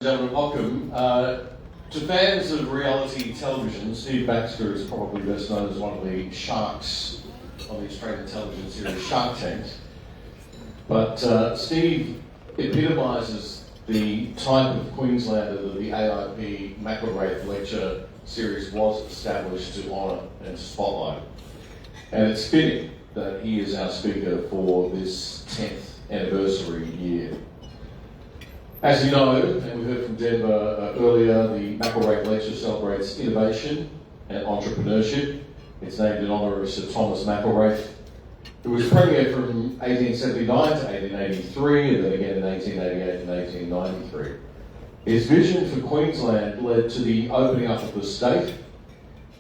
Gentlemen, welcome. To fans of reality television, Steve Baxter is probably best known as one of the sharks on the Australian television series Shark Tank. But Steve epitomises the type of Queenslander that the AIP McIlwraith Lecture series was established to honour and to spotlight. And it's fitting that he is our speaker for this 10th anniversary year. As you know, and we heard from Denver earlier, the McIlwraith Lecture celebrates innovation and entrepreneurship. It's named in honour of Sir Thomas McIlwraith, who was Premier from 1879 to 1883, and then again in 1888 and 1893. His vision for Queensland led to the opening up of the state,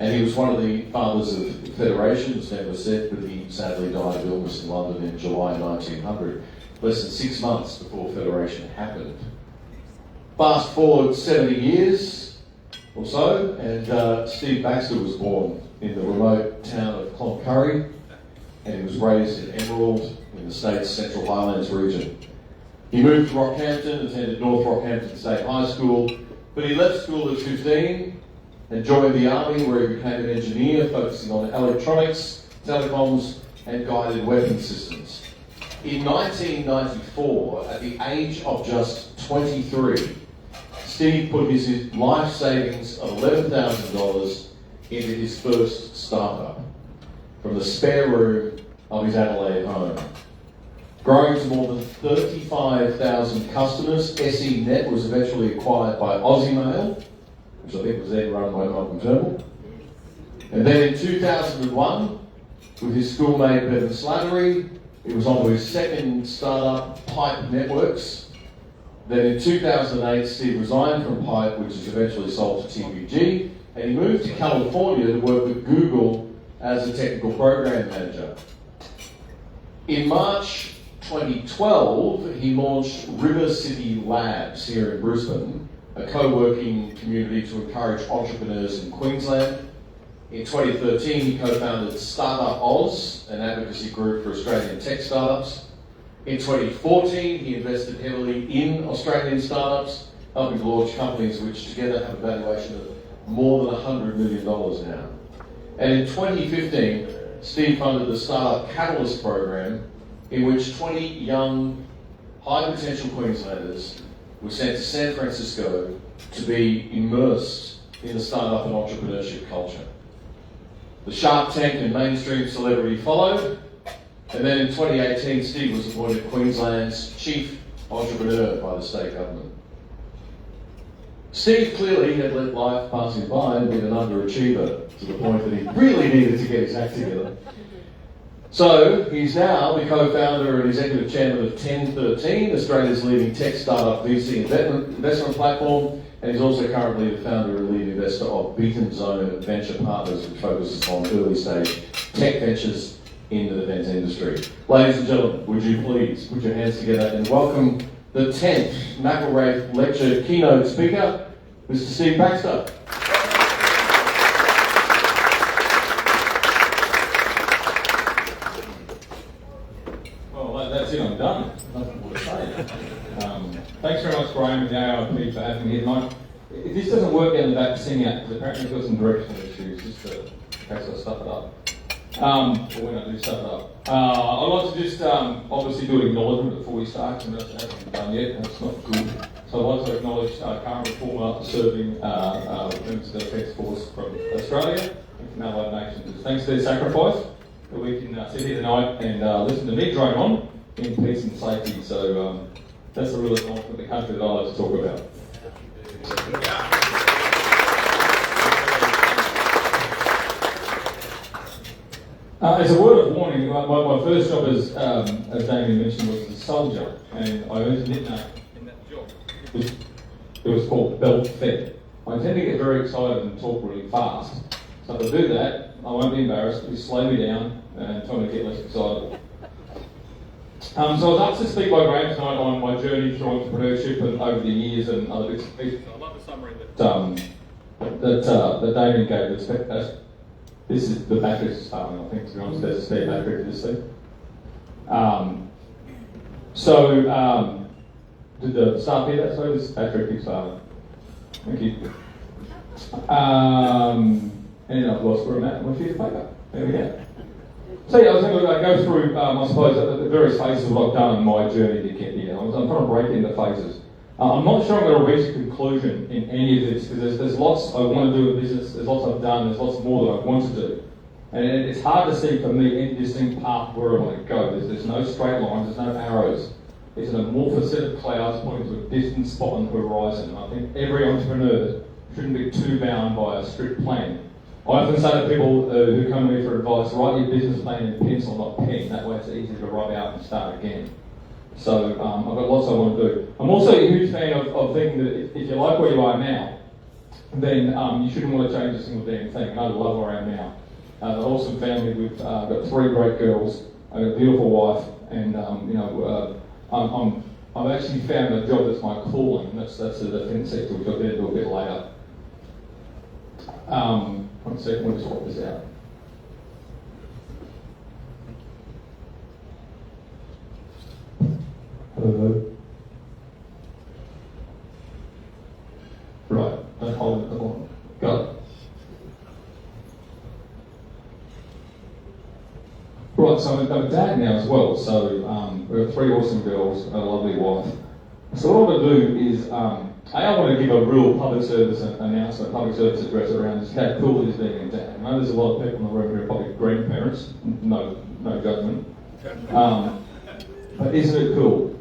and he was one of the fathers of Federation, as never said, but he sadly died of illness in London in July 1900. Less than 6 months before Federation happened. Fast forward 70 years or so, and Steve Baxter was born in the remote town of Cloncurry, and he was raised in Emerald in the state's Central Highlands region. He moved to Rockhampton, attended North Rockhampton State High School, but he left school at 15 and joined the army, where he became an engineer focusing on electronics, telecoms, and guided weapon systems. In 1994, at the age of just 23, Steve put his life savings of $11,000 into his first startup from the spare room of his Adelaide home. Growing to more than 35,000 customers, SENet was eventually acquired by Aussie Mail, which I think was then run by Malcolm Turnbull. And then in 2001, with his schoolmate Bevan Slattery, it was on to his second startup, Pipe Networks. Then in 2008, Steve resigned from Pipe, which was eventually sold to TPG, and he moved to California to work with Google as a technical program manager. In March 2012, he launched River City Labs here in Brisbane, a co-working community to encourage entrepreneurs in Queensland. In 2013, he co-founded Startup Oz, an advocacy group for Australian tech startups. In 2014, he invested heavily in Australian startups, helping to launch companies which together have a valuation of more than $100 million now. And in 2015, Steve funded the Startup Catalyst program, in which 20 young, high-potential Queenslanders were sent to San Francisco to be immersed in the startup and entrepreneurship culture. The Shark Tank and mainstream celebrity followed, and then in 2018, Steve was appointed Queensland's Chief Entrepreneur by the state government. Steve clearly had let life pass him by and been an underachiever to the point that he really needed to get his act together. So he's now the co-founder and executive chairman of 1013, Australia's leading tech startup VC investment platform, and he's also currently the founder and lead investor of Beacon Zone Venture Partners, which focuses on early stage tech ventures in the defence industry. Ladies and gentlemen, would you please put your hands together and welcome the 10th McIlwraith Lecture keynote speaker, Mr. Steve Baxter. Well, that's it, I'm done. Nothing more to say. Thanks very much, Graham and the AIP, for having me here tonight. If this doesn't work down the back, sing out, because apparently we've got some directional issues, just in case I stuff it up. Or when I do stuff it up. I'd like to just obviously do an acknowledgement before we start, because that hasn't been done yet, and it's not good. So I'd like to acknowledge current reformer serving members of the Defence Force from Australia and from allied nations. Thanks to their sacrifice, that we can sit here tonight and listen to me drone on in peace and safety. So that's the real acknowledgement of the country that I like to talk about. As a word of warning, my first job, as Damien mentioned, was as a soldier, and I earned a nickname in that job. It was called Belt Fed. I tend to get very excited and talk really fast, so if I do that, I won't be embarrassed. Please slow me down and tell me to get less excitable. So I was asked to speak by Graham tonight on my journey through entrepreneurship and over the years and other bits and pieces. I love the summary that Damien gave. This is the batteries starting, I think, to be honest. There's a spare battery for this thing. Did the staff hear that? So this Patrick keeps starting. Thank you. And I've lost where I'm at. One sheet of paper. There we go. So yeah, I was going to go through, I suppose, the various phases of what I've done in my journey to get here. I'm trying to break into phases. I'm not sure I'm going to reach a conclusion in any of this, because there's lots I want to do in business, there's lots I've done, there's lots more that I want to do. And it's hard to see for me any distinct path where I want to go. There's no straight lines, there's no arrows. It's an amorphous set of clouds pointing to a distant spot on the horizon. And I think every entrepreneur shouldn't be too bound by a strict plan. I often say to people who come to me for advice, write your business plan in pencil, not pen. That way it's easy to write out and start again. So I've got lots I want to do. I'm also a huge fan of thinking that if you like where you are now, then you shouldn't want to change a single damn thing. I love where I am now. An awesome family. We've got 3 great girls. I've got a beautiful wife, and I've actually found a job that's my calling. That's the defence sector, which I'll get into a bit later. 1 second, we'll just swap this out. Hello. Right, don't hold it. Come on. Got it. Right, so I'm a dad now as well. So we've got 3 awesome girls, a lovely wife. So what I want to do is, I want to give a real public service announcement, public service address around just how cool it is being a dad. I know there's a lot of people in the room who are probably grandparents, no judgment. But isn't it cool?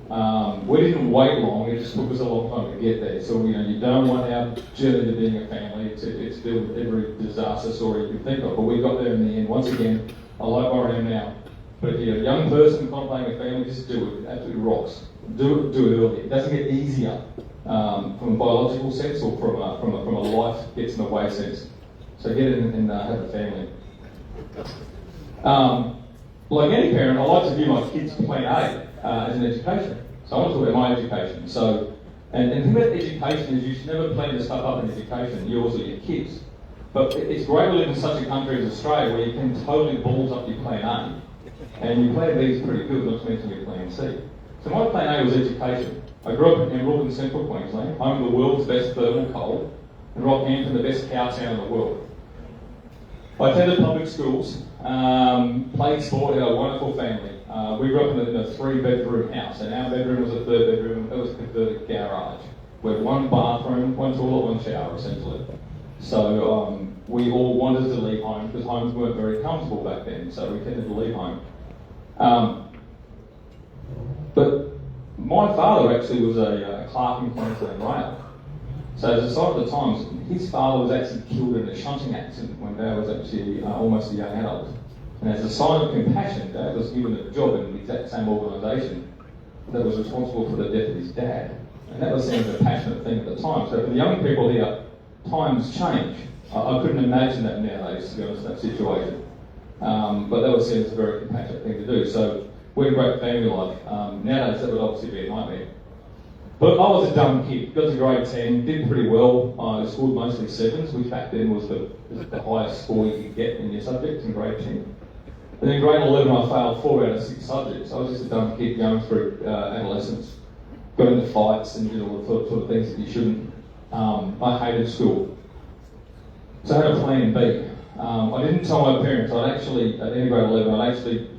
We didn't wait long, it just took us a long time to get there. So you don't want our journey to being a family, it's filled with every disaster story you can think of, but we got there in the end. Once again, I like where I am now. But if you're a young person contemplating a family, just do it. It absolutely rocks. Do it early. It doesn't get easier from a biological sense or from a life gets in the way sense. So get it and have a family. Like any parent, I like to view my kids' plan A as an education. So I want to talk about my education. So, and the thing about education is you should never plan to stuff up in education, yours or your kids. But it's great we live in such a country as Australia where you can totally balls up your plan A. And your plan B is pretty good, not to mention your plan C. So my plan A was education. I grew up in Rockhampton, central Queensland, home of the world's best thermal coal, and Rockhampton, the best cow town in the world. I attended public schools, played sport, had a wonderful family. We grew up in a 3-bedroom house, and our bedroom was a 3rd bedroom. It was a converted garage. We had 1 bathroom, 1 toilet, 1 shower, essentially. So we all wanted to leave home because homes weren't very comfortable back then, so we tended to leave home. But my father actually was a clerk in Queensland Rail. So as a sign of the times, his father was actually killed in a shunting accident when Dad was actually almost a young adult. And as a sign of compassion, Dad was given a job in the exact same organisation that was responsible for the death of his dad. And that was seen as a passionate thing at the time. So for the young people here, times change. I couldn't imagine that nowadays, to be honest, that situation. But that was seen as a very compassionate thing to do. So we had a great family life. Nowadays that would obviously be a nightmare. But I was a dumb kid, got to grade 10, did pretty well. I scored mostly 7s, which back then was the highest score you could get in your subjects in grade 10. And in grade 11 I failed 4 out of 6 subjects. I was just a dumb kid going through adolescence. Got into fights and did all the sort of things that you shouldn't. I hated school. So I had a plan B. I didn't tell my parents. At the end of grade 11, I'd actually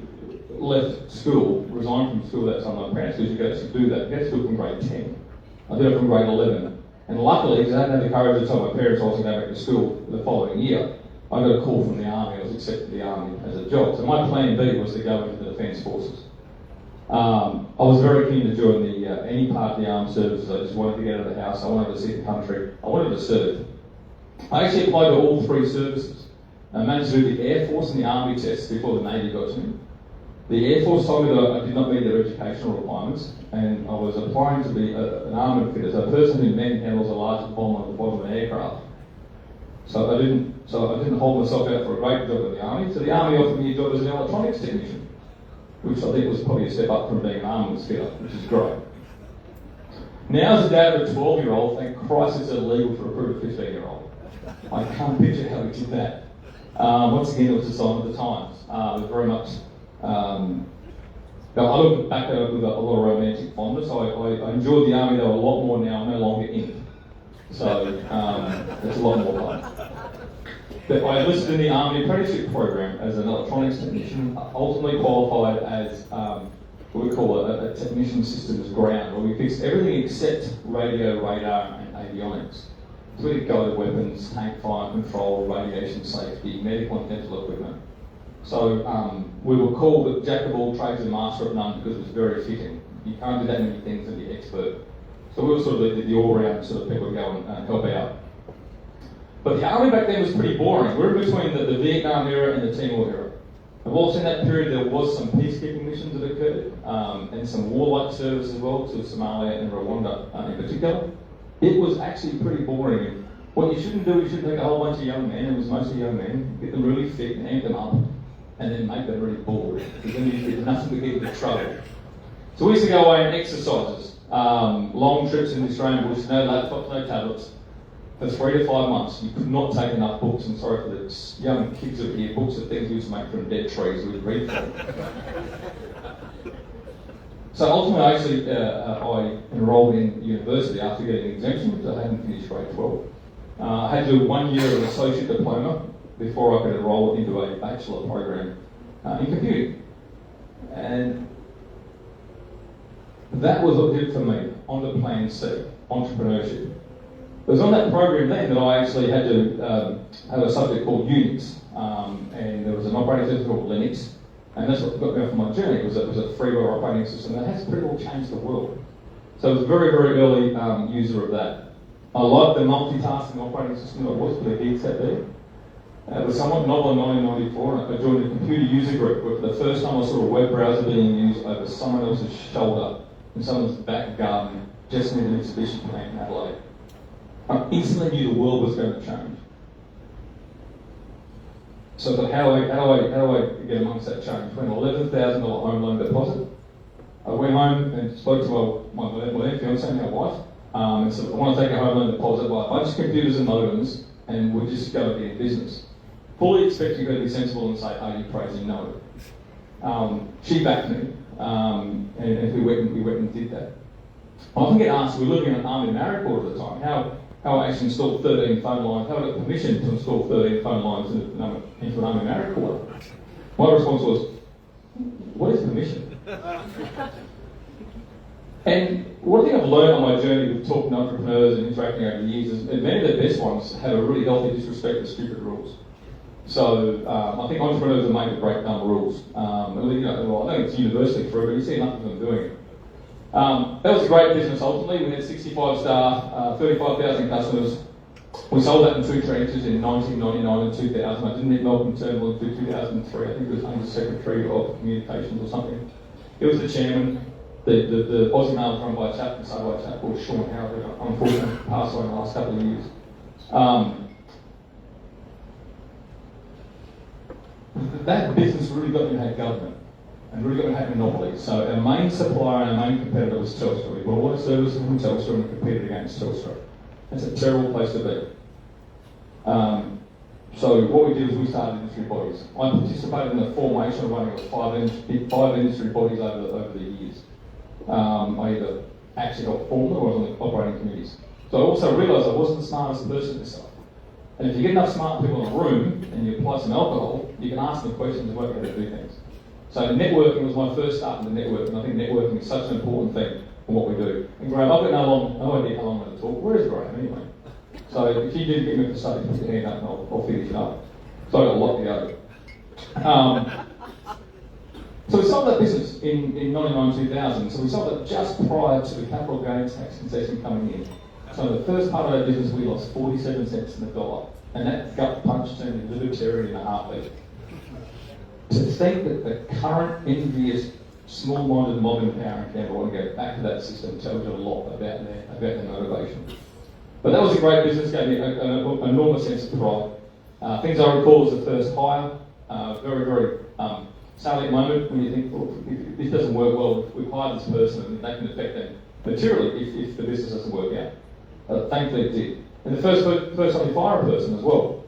left school, resigned from school that time. My parents said you could actually do that. You get to do it from grade 10. I did it from grade 11. And luckily, because I hadn't had the courage to tell my parents I wasn't going back to school the following year, I got a call from the Army. I was accepted to the Army as a job. So my plan B was to go into the Defence Forces. I was very keen to join any part of the armed services. I just wanted to get out of the house. I wanted to see the country. I wanted to serve. I actually applied to all 3 services. I managed to do the Air Force and the Army tests before the Navy got to me. The Air Force told me that I did not meet their educational requirements, and I was applying to be an armoured fitter, so a person who handles a large bomb on the bottom of an aircraft. So I didn't hold myself out for a great job in the Army. So the Army offered me a job as an electronics technician, which I think was probably a step up from being an armoured fitter, which is great. Now as a dad of a 12-year-old, thank Christ it's illegal to recruit a 15-year-old. I can't picture how we did that. Once again, it was a sign of the times. It was very much Now, I look back at it with a lot of romantic fondness. I enjoyed the army though a lot more now. I'm no longer in it. So it's a lot more fun. But I enlisted in the Army apprenticeship program as an electronics technician, ultimately qualified as what we call a technician systems ground, where we fixed everything except radio, radar, and avionics. So we did guided weapons, tank fire control, radiation safety, medical and dental equipment. So we were called the jack of all trades and master of none because it was very fitting. You can't do that many things and be expert. So we were sort of the all-round sort of people to go and help out. But the army back then was pretty boring. We're in between the Vietnam era and the Timor era. And whilst in that period there was some peacekeeping missions that occurred, and some warlike service as well to Somalia and Rwanda in particular, it was actually pretty boring. And what you shouldn't do is you should take a whole bunch of young men, it was mostly young men, get them really fit and amp them up, and then make them really bored. Because then you get nothing to get into trouble. So we used to go away and exercises. Long trips in the Australian bush, no laptops, no tablets. For 3 to 5 months, you could not take enough books, and sorry for the young kids over here, books of things we used to make from dead trees we'd read from. So ultimately, I enrolled in university after getting an exemption, because I hadn't finished grade 12. I had to do 1 year of an associate diploma before I could enroll into a bachelor program in computing. And that was what did it for me, on to plan C, entrepreneurship. It was on that program then that I actually had to have a subject called Unix, and there was an operating system called Linux, and that's what got me off my journey. It was a freeware operating system that has pretty well changed the world. So I was a very, very early user of that. I liked the multitasking operating system that was for the geeks out there. It was somewhat novel in 1994, and I joined a computer user group where for the first time I saw a web browser being used over someone else's shoulder in someone's back garden just near an exhibition plant in Adelaide. I instantly knew the world was going to change. So I thought, how do I get amongst that change? Between $11,000 home loan deposit. I went home and spoke to my then fiancée, my wife, and said, I want to take a home loan deposit, buy a bunch of computers and modems, and we're just going to be in business. Fully expecting her to be sensible and say, are you crazy? No. She backed me, and we went and did that. I often get asked, we were living in an army married quarter at the time, how I actually installed 13 phone lines, how I got permission to install 13 phone lines into an army married quarter. My response was, what is permission? And one thing I've learned on my journey with talking to entrepreneurs and interacting over the years is that many of the best ones have a really healthy disrespect for stupid rules. So I think entrepreneurs are made to break down rules. I think it's universally true, but you see enough of them doing it. That was a great business ultimately. We had 65 staff, 35,000 customers. We sold that in 2 tranches in 1999 and 2000. I didn't hit Melbourne Terminal until 2003. I think it was under Secretary of Communications or something. It was the chairman. The Aussie Mail was run by a chap, by a chap called Sean Howard, who unfortunately passed away in the last couple of years. That business really got me to hate government and really got me to hate monopolies. So our main supplier and our main competitor was Telstra. We bought all the services from Telstra and we competed against Telstra. That's a terrible place to be. So what we did is we started industry bodies. I participated in the formation of running 5 industry bodies over the years. I either actually helped form them or I was on the operating committees. So I also realised I wasn't the smartest person in this stuff. And if you get enough smart people in a room and you apply some alcohol, you can ask them questions and work out how to do things. So networking was my first start in the network, and I think networking is such an important thing for what we do. And Graham, I've got no idea how long I'm going to talk. Where is Graham anyway? So if you do get me up to study, put your hand up and I'll finish it up. So I've got a lot to go. So we sold that business in 99-2000. So we sold it just prior to the capital gains tax concession coming in. So the first part of our business, we lost 47 cents in the dollar. And that gut punch turned into libertarian in a heartbeat. To think that the current envious, small-minded mob in power in Canberra want to go back to that system tells you a lot about their motivation. But that was a great business, gave me an enormous sense of pride. Things I recall was the first hire, very, very salient moment when you think, well, if this doesn't work well, we've hired this person and they can affect them materially if the business doesn't work out. Thankfully it did. And the first time you fire a person as well.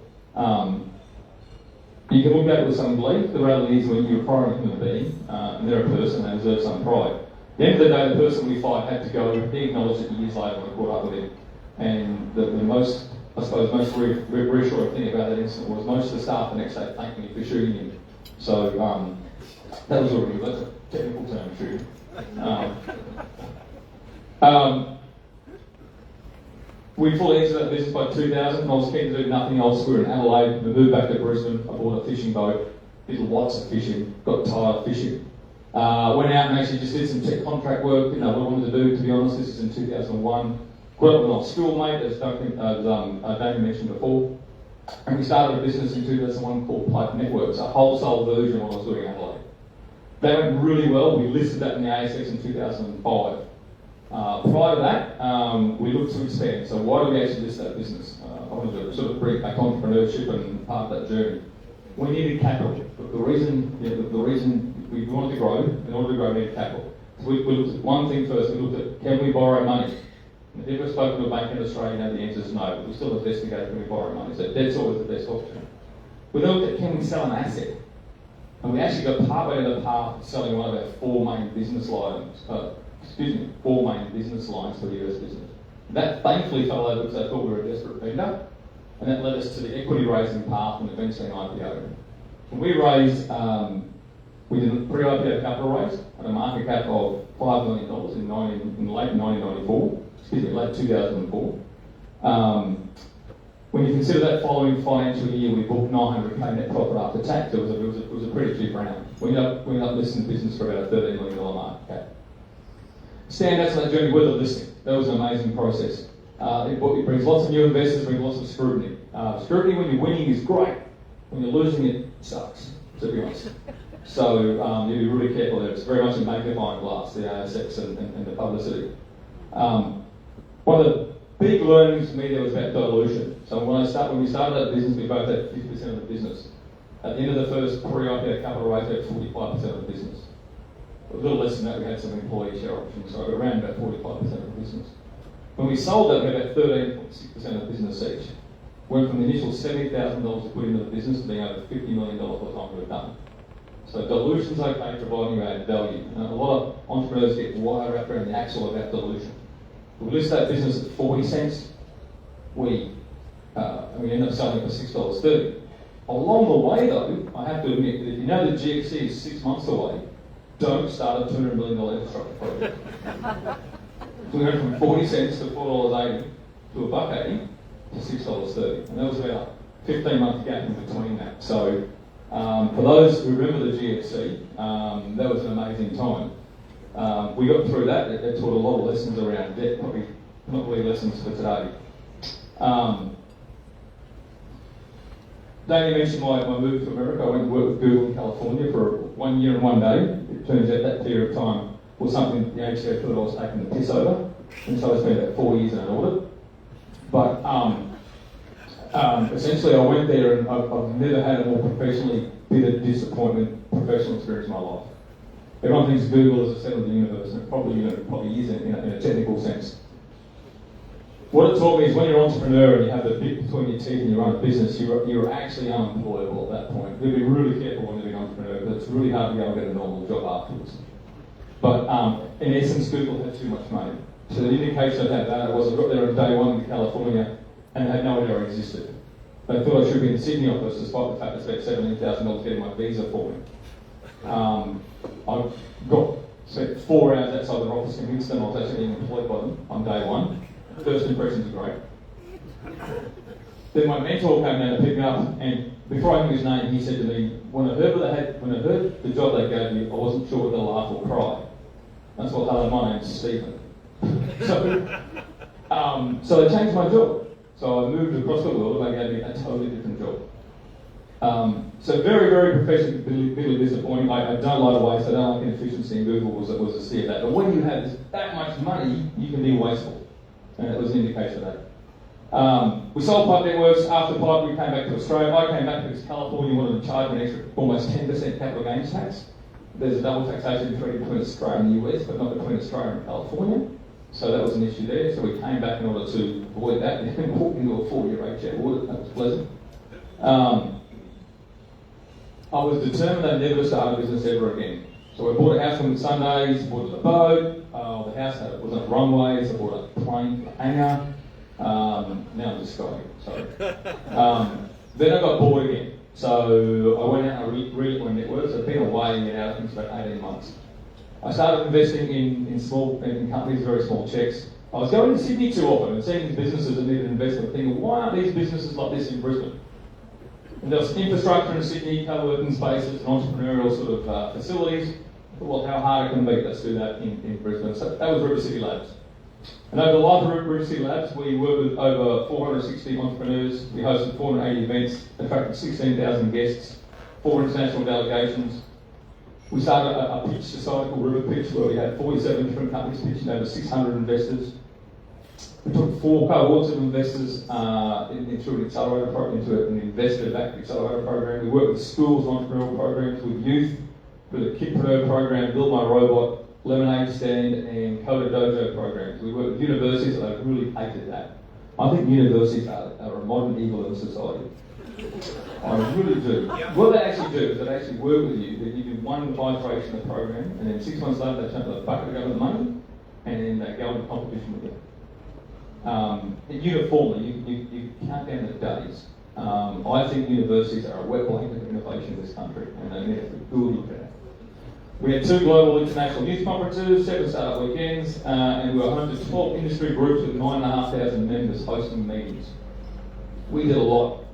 You can look at it with some belief. The reality is when you acquire a human being, and they're a person, they deserve some pride. At the end of the day, the person we fight had to go. He acknowledged it years later when I caught up with him. And the most, I suppose, most reassuring thing about that incident was most of the staff the next day thanked me for shooting him. So that was already, that's a technical term, shooting. We fully exited that business by 2000. I was keen to do nothing else. We were in Adelaide. We moved back to Brisbane. I bought a fishing boat. Did lots of fishing. Got tired of fishing. Went out and actually just did some tech contract work. Didn't know what I wanted to do, to be honest. This is in 2001. Got up with my schoolmate, as Damien mentioned before. And we started a business in 2001 called Pipe Networks, a wholesale version of what I was doing in Adelaide. That went really well. We listed that in the ASX in 2005. Prior to that, we looked to expand. So why do we actually list that business? I wanted to sort of bring back entrepreneurship and part of that journey. We needed capital. The reason we wanted to grow, in order to grow, we needed capital. So we looked at one thing first. We looked at, can we borrow money? If you've ever spoken to a bank in Australia, you know the answer is no. But we still investigate, can we borrow money? So debt's always the best option. We then looked at, can we sell an asset? And we actually got partway to the path of selling one of our four main business lines for the US business. That thankfully fell over because I thought we were a desperate vendor, and that led us to the equity raising path and eventually an IPO. And we raised, we did a pre-IPO capital raise at a market cap of $5 million in late 1994, late 2004. When you consider that following financial year, we booked $900K net profit after tax. It was a pretty cheap round. We ended up listing the business for about a $13 million market cap. Standouts on that journey were the listing. That was an amazing process. It brings lots of new investors, brings lots of scrutiny. Scrutiny when you're winning is great. When you're losing, it sucks, to be honest. So you be really careful there. It's very much a magnifying glass, the ASX and the publicity. One of the big learnings for me there was about dilution. So when we started that business, we both had 50% of the business. At the end of the first pre-IPO capital raise, we had 45% of the business. A little less than that, we had some employee share options, so around about 45% of the business. When we sold that, we had about 13.6% of the business each. Went from the initial $70,000 to put into the business to being over $50 million by the time we were done. So dilution's okay, providing you add value. And a lot of entrepreneurs get wired up around the axle about dilution. We list that business at 40 cents. We end up selling it for $6.30. Along the way, though, I have to admit that if you know the GFC is 6 months away, don't start a $200 million infrastructure project. So we went from 40 cents to $4.80 to $1.80 to $6.30. And that was about a 15-month gap in between that. So for those who remember the GFC, that was an amazing time. We got through that. It taught a lot of lessons around debt, probably not really lessons for today. Danny mentioned my move to America. I went to work with Google in California for 1 year and 1 day. It turns out that period of time was something the HCO thought I was taking the piss over. And so I spent about 4 years in an audit. But essentially I went there and I've never had a more professionally bitter disappointment professional experience in my life. Everyone thinks Google is the center of the universe, and it probably is in a technical sense. What it taught me is when you're an entrepreneur and you have the bit between your teeth and you run a business, you're actually unemployable at that point. You've got to be really careful when you're an entrepreneur because it's really hard to go and get a normal job afterwards. But in essence, Google had too much money. So the indication of that was I got there on day one in California and they had no idea I existed. They thought I should be in the Sydney office despite the fact I spent $17,000 getting my visa for me. I spent 4 hours outside their office, convinced them I was actually being employed by them on day one. First impressions are great. Then my mentor came down to pick me up, and before I knew his name, he said to me, when I heard the job they gave me, I wasn't sure whether to laugh or cry. That's what, hello, my name's Stephen. So they changed my job. So I moved across the world and they gave me a totally different job. So very, very professionally disappointing. I don't like to waste, I don't like inefficiency, and Google was a sea of that. But when you have that much money, you can be wasteful. And it was an indication of that. We sold Pipe Networks. After Pipe, we came back to Australia. I came back because California wanted to charge an extra almost 10% capital gains tax. There's a double taxation between Australia and the US, but not between Australia and California. So that was an issue there. So we came back in order to avoid that. We walked into a 4-year HCO audit. That was pleasant. I was determined I'd never start a business ever again. So I bought a house on Sundays, bought a boat, the house was on runways, I bought a plane, a hangar. Now I'm just going, sorry. Then I got bored again. So I went out and relit my networks. I've been away and out, I think it's about 18 months. I started investing in companies, very small checks. I was going to Sydney too often and seeing these businesses that needed investment, thinking, why aren't these businesses like this in Brisbane? And there was infrastructure in Sydney, co-working spaces, and entrepreneurial sort of facilities. I thought, well, how hard it can be, let's do that in Brisbane. So that was River City Labs. And over the life of River City Labs, we worked with over 460 entrepreneurs. We hosted 480 events, attracted 16,000 guests, 4 international delegations. We started a pitch society called River Pitch, where we had 47 different companies pitching over 600 investors. We took 4 cohorts of investors into an accelerator program, into an investor-backed accelerator program. We worked with schools, entrepreneurial programs, with youth, with a kidpreneur program, Build My Robot, Lemonade Stand, and Coda Dojo programs. We worked with universities, and I really hated that. I think universities are a modern evil in society. I really do. What they actually do is they actually work with you. They give you one iteration of the program, and then 6 months later they turn to the bucket of government money, and then they go into competition with you. Uniformly, you count down the days. I think universities are a wet blanket of innovation in this country, and they need to be good look at. We had 2 global international youth conferences, 7 startup weekends, and we were home to 12 industry groups with 9,500 members hosting meetings. We did a lot.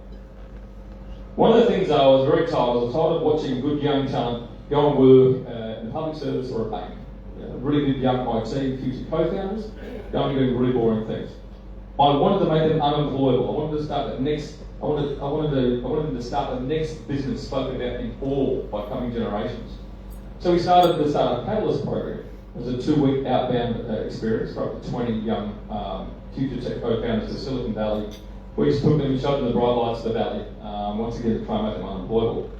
One of the things I was very tired, I was tired of watching good young talent go and work in public service or a bank. Really good young IT future co-founders going and doing really boring things. I wanted to make them unemployable. I wanted to start the next. I wanted them to start the next business spoken about in all by coming generations. So we started the Startup Catalyst program. It was a 2-week outbound experience for up to 20 young future tech co-founders to Silicon Valley. We just took them and showed them the bright lights of the valley, once again to try and make them unemployable.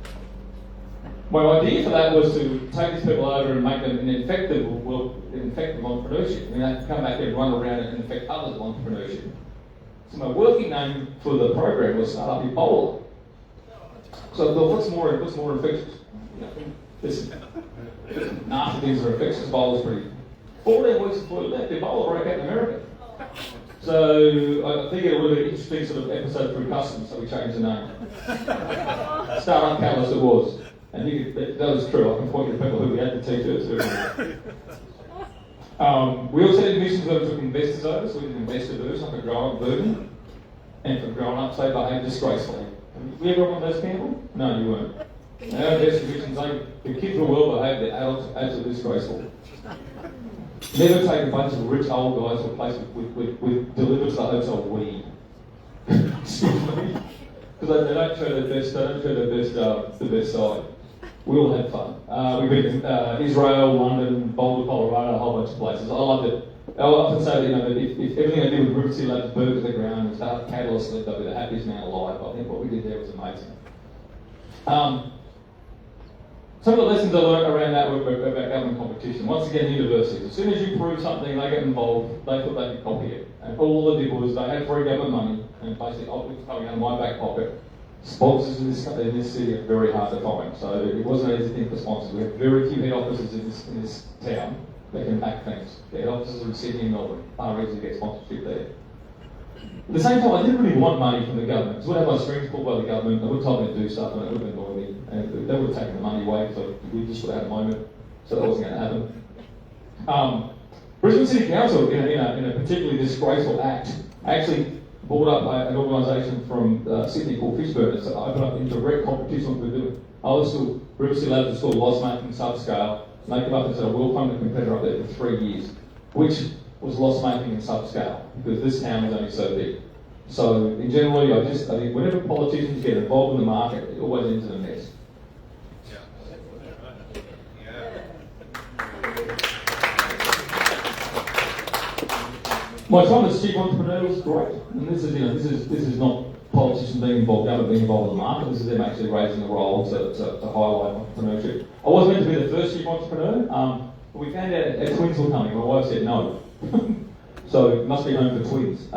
My idea for that was to take these people over and make them an effective entrepreneurship. I mean, they could come back here and run around and infect others with entrepreneurship. So my working name for the program was Startup Ebola. So I thought, what's more infectious? There's nasty things that are infectious. Ebola's pretty. 14 weeks before we left, Ebola broke out in America. So I think it would be an interesting sort of episode through customs, so we changed the name. Startup Catalyst it was. And that was true. I can point you to people who we had the t-shirts to. We also did missions where we took investors over, so we did investor version, like a grown-up version. And for grown-ups, they behave disgracefully. Have you ever on those people? No, you weren't. Our investor missions, the kids were well behaved, the adults are absolutely disgraceful. Never take a bunch of rich old guys to a place with delivered to the hotel weed. Because they don't show their best, the best side. We all had fun. We've been to Israel, London, Boulder, Colorado, a whole bunch of places. I loved it. I often say that, that if everything I did with River City Labs, burgers the ground, and Startup Catalyst, I'd be the happiest man alive. I think what we did there was amazing. Some of the lessons I learned around that were about government competition. Once again, universities. As soon as you prove something, they get involved, they thought they could copy it. And all they did was they had free government money, and basically, oh, it's coming out of my back pocket. Sponsors in this city are very hard to find, so it wasn't an easy thing for sponsors. We have very few head offices in this town that can back things. The head offices are in Sydney and Melbourne. Far easier to get sponsorship there. At the same time, I didn't really want money from the government. So I would have my strings pulled by the government. They would have told me to do stuff, and it would have annoyed me. And they would have taken the money away, so we just would have had a moment. So that wasn't going to happen. Brisbane City Council, in a particularly disgraceful act, actually brought up an organisation from Sydney called Fishburners to open up in direct competition with them. River City Labs is still loss-making subscale. And they came up and said, we'll fund a competitor up there for 3 years, which was loss-making in subscale, because this town is only so big. So, in generally, I think whenever politicians get involved in the market, it always ends in a mess. My time as chief entrepreneur was great, and this is not politicians being involved, government being involved in the market. This is them actually raising the role to highlight entrepreneurship. I was meant to be the first chief entrepreneur, but we found out twins were coming. My wife said no, so it must be home for twins.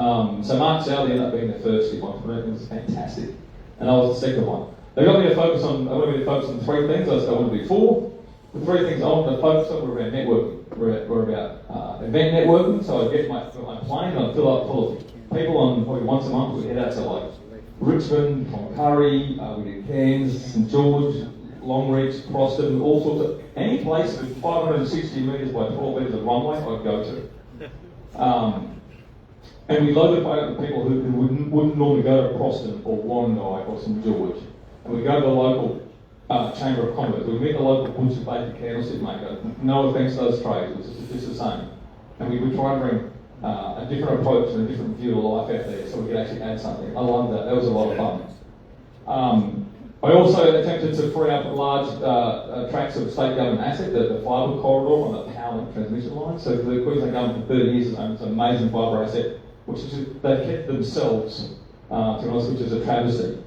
So Mark Sally ended up being the first chief entrepreneur. It was fantastic, and I was the second one. They got me to focus on, I wanted me to focus on three things. I wanted to do four. The three things I wanted to focus on were about networking. Were about event networking. So I'd get my plane and I'd fill up full of people on probably once a month. We'd head out to like Richmond, Cloncurry, we did Cairns, St George, Longreach, Croston, all sorts of, any place with 560 metres by 12 metres of runway I'd go to. And we loaded up with people who wouldn't normally go to Croston or Warrandyte or St George. And we go to the local Chamber of Commerce. We meet the local butcher, baker, candlestick maker. No offence to those trades, it's just the same. And we would try and bring a different approach and a different view of life out there so we could actually add something. I love that. That was a lot of fun. I also attempted to free up large tracts of state government asset, the fibre corridor on the power and transmission line. So the Queensland government for 30 years has owned an amazing fibre asset, which is they've kept themselves, to be honest, which is a travesty.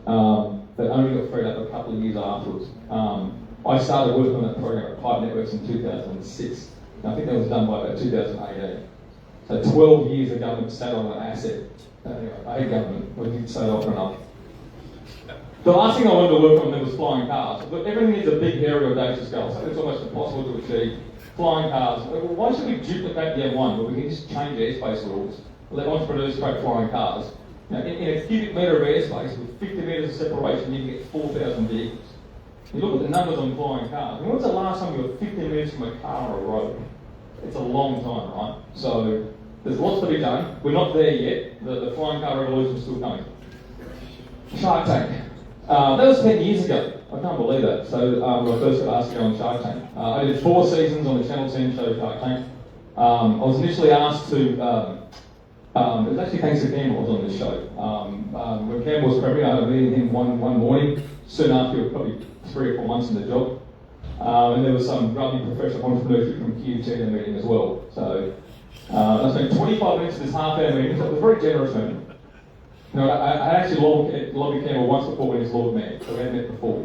They only got freed up a couple of years afterwards. I started working on that program at Pipe Networks in 2006. And I think that was done by about 2018. So 12 years the government sat on an asset. Anyway, I hate government, we did say that often enough. The last thing I wanted to work on then was flying cars. But everything needs a big, hairy, audacious goal. So it's almost impossible to achieve. Flying cars. Well, why should we duplicate the M1 where we can just change airspace rules? Let entrepreneurs create flying cars. Now, in a cubic metre of airspace with 50 metres of separation, you can get 4,000 vehicles. You look at the numbers on flying cars. I mean, when's the last time you were 50 metres from a car or a road? It's a long time, right? So there's lots to be done. We're not there yet. The flying car revolution is still coming. Shark Tank. That was 10 years ago. I can't believe that. So when I first got asked to go on Shark Tank. I did 4 seasons on the Channel 10 show Shark Tank. I was initially asked to, it was actually thanks to Campbell was on this show. When Campbell was Premier, I had a meeting with him one morning, soon after he was probably 3 or 4 months in the job. And there was some lovely professional entrepreneurs from QT in the meeting as well. So I spent 25 minutes of this half-hour meeting. So it was a very generous meeting. No, I actually lobbied Campbell once before when he was Lord Mayor, so we hadn't met before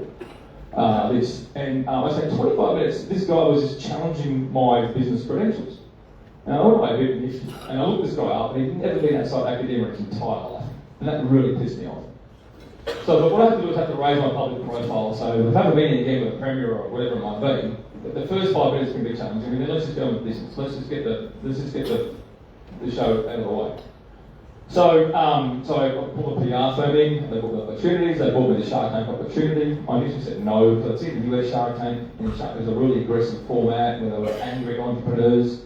this. And I spent 25 minutes, this guy was just challenging my business credentials. And I went away and I looked this guy up, and he'd never been outside academia in his entire life. And that really pissed me off. So what I have to do is have to raise my public profile. So if I have a meeting again with a premier or whatever it might be, the first 5 minutes can be challenging. I mean, let's just get on with business. Let's just get the show out of the way. So I pulled a PR firm in, they bought me opportunities, they bought me the Shark Tank opportunity. I initially said no, because I'd seen the US Shark Tank, and it was a really aggressive format where they were angry entrepreneurs.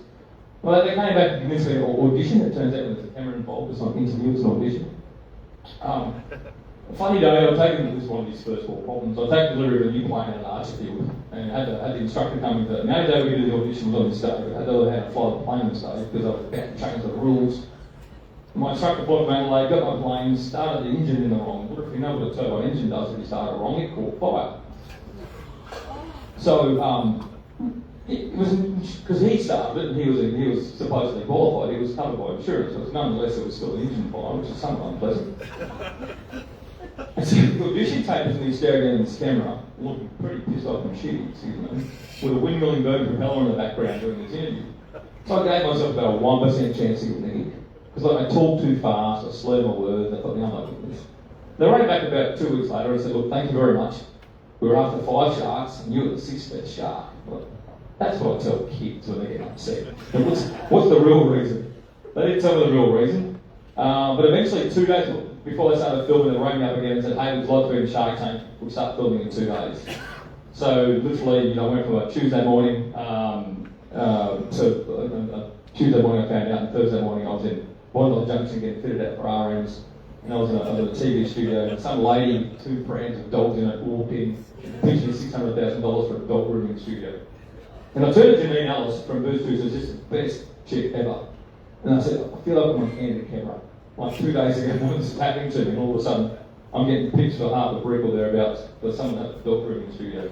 Well, they came back and convinced me to audition. It turns out there's a camera involved, it's not an interview, it's an audition. A funny day, I've taken this one of these first 4 problems. I take delivery of a new plane in an Archerfield, and had the instructor come in. The only day we did the audition was on this day. I had to learn how to fly the plane this day because I was about to change the rules. My instructor brought me Adelaide, got my plane, started the engine in the wrong. What if you know what a turbo engine does if you start it wrong? It caught fire. So it was because he started it, and he was supposedly qualified. He was covered by insurance, but nonetheless it was still an engine fire, which is somewhat unpleasant. And so the audition tape is me staring down this camera, looking pretty pissed off and shitty, excuse me, with a windmilling bird propeller in the background doing this interview. So I gave myself about a 1% chance to get the gig. Because I talked too fast, I slurred my words, I thought, no, I'm not doing this. They rang back about 2 weeks later and said, look, thank you very much. We were after 5 sharks and you were the 6th best shark. Well, that's what I tell kids when they get upset. What's the real reason? They didn't tell me the real reason. But eventually, 2 days before they started filming, they rang me up again and said, hey, we'd like to be in Shark Tank. We'll start filming in 2 days. So literally, I went from a Tuesday morning to Tuesday morning I found out, and Thursday morning I was in Bondi Junction getting fitted out for RMs, and I was in a TV studio, and some lady, 2 brands of dogs in it, walked in, pitched me $600,000 for a dog grooming studio. And I turned to Janine Ellis from Boost who says, this is the best chick ever. And I said, I feel like I'm on candid camera. Like 2 days ago, no one's happening to me, and all of a sudden, I'm getting pitched for half a brick or thereabouts for someone at the dog grooming studio.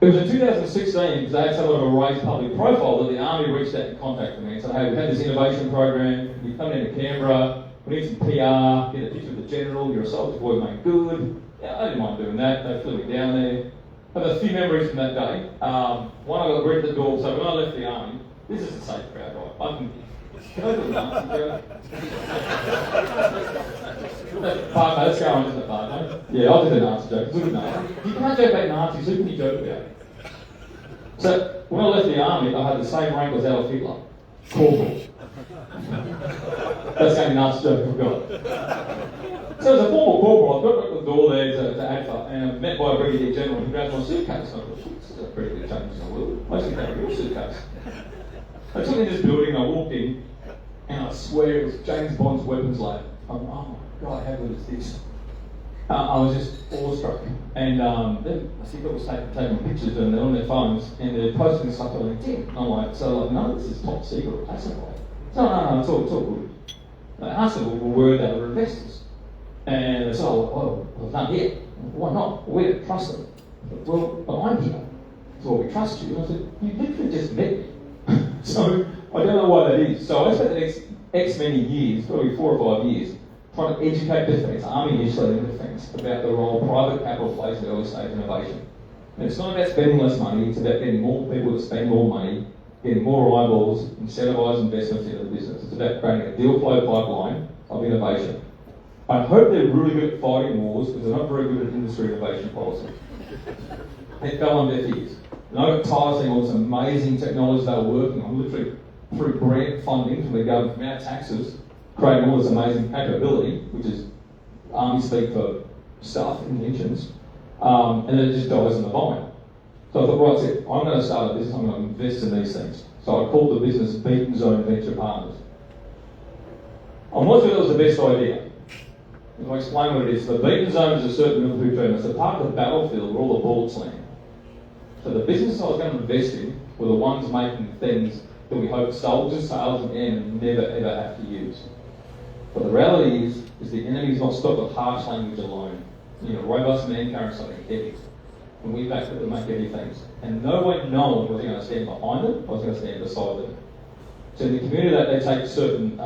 It was in 2016, because they had somewhat of a raised public profile, that the Army reached out and contacted me and said, hey, we've had this innovation program, you come down to Canberra, we need some PR, get a picture of the General, you're a soldier boy, mate, good. Yeah, I didn't mind doing that, they flew me down there. I have a few memories from that day. One, I got read at the door, so when I left the Army, this is a safe crowd, right? Can I do an answer joke? Pardon, let's go on, isn't it, pardon? Yeah, I did an answer joke. It's a good answer. You can't joke about Nazis, who can you joke about? So, when I left the army, I had the same rank as Adolf Hitler. Corporal. That's the only Nazi joke I've got. So as a former corporal, I've got the door there to ADFA, and I'm met by a brigadier general who grabs my suitcase. And I thought, this is a pretty good change in the world. I should carry your suitcase. I took in this building, I walked in, and I swear it was James Bond's weapons lab. I'm like, oh my God, how good is this? I was just awestruck. And then I see people taking pictures and they're on their phones and they're posting stuff on LinkedIn. And I'm like, no, this is top secret, classified. No, it's all good. And I asked them, well, where are the other investors? And they said, well, none yet. Why not? We don't trust them. Well, but I'm here. So we trust you. And I said, you literally just met me. So I don't know why that is. So I spent the next X many years, probably 4 or 5 years, trying to educate defence, army initially in defence, about the role private capital plays in early stage innovation. And it's not about spending less money, it's about getting more people to spend more money, getting more eyeballs, incentivise investments into the business. It's about creating a deal flow pipeline of innovation. I hope they're really good at fighting wars because they're not very good at industry innovation policy. It fell on deaf ears. And I got tired of seeing all this amazing technology they were working on, literally through grant funding from the government, from our taxes, creating all this amazing capability, which is army speak for stuff, inventions, and then it just dies in the vine. So I thought, right, that's it. I'm going to start a business, I'm going to invest in these things. So I called the business Beaten Zone Venture Partners. I'm not sure that was the best idea. I'll explain what it is. The Beaten Zone is a certain military term. It's a part of the battlefield where all the bullets land. So the businesses I was going to invest in were the ones making things that we hope soldiers, sailors and airmen never ever have to use. But the reality is the enemy's not stopped with harsh language alone. You know, robust man carrying something heavy. And we back to make heavy things. And no one was going to stand behind it, I was going to stand beside them. So in the community they take a certain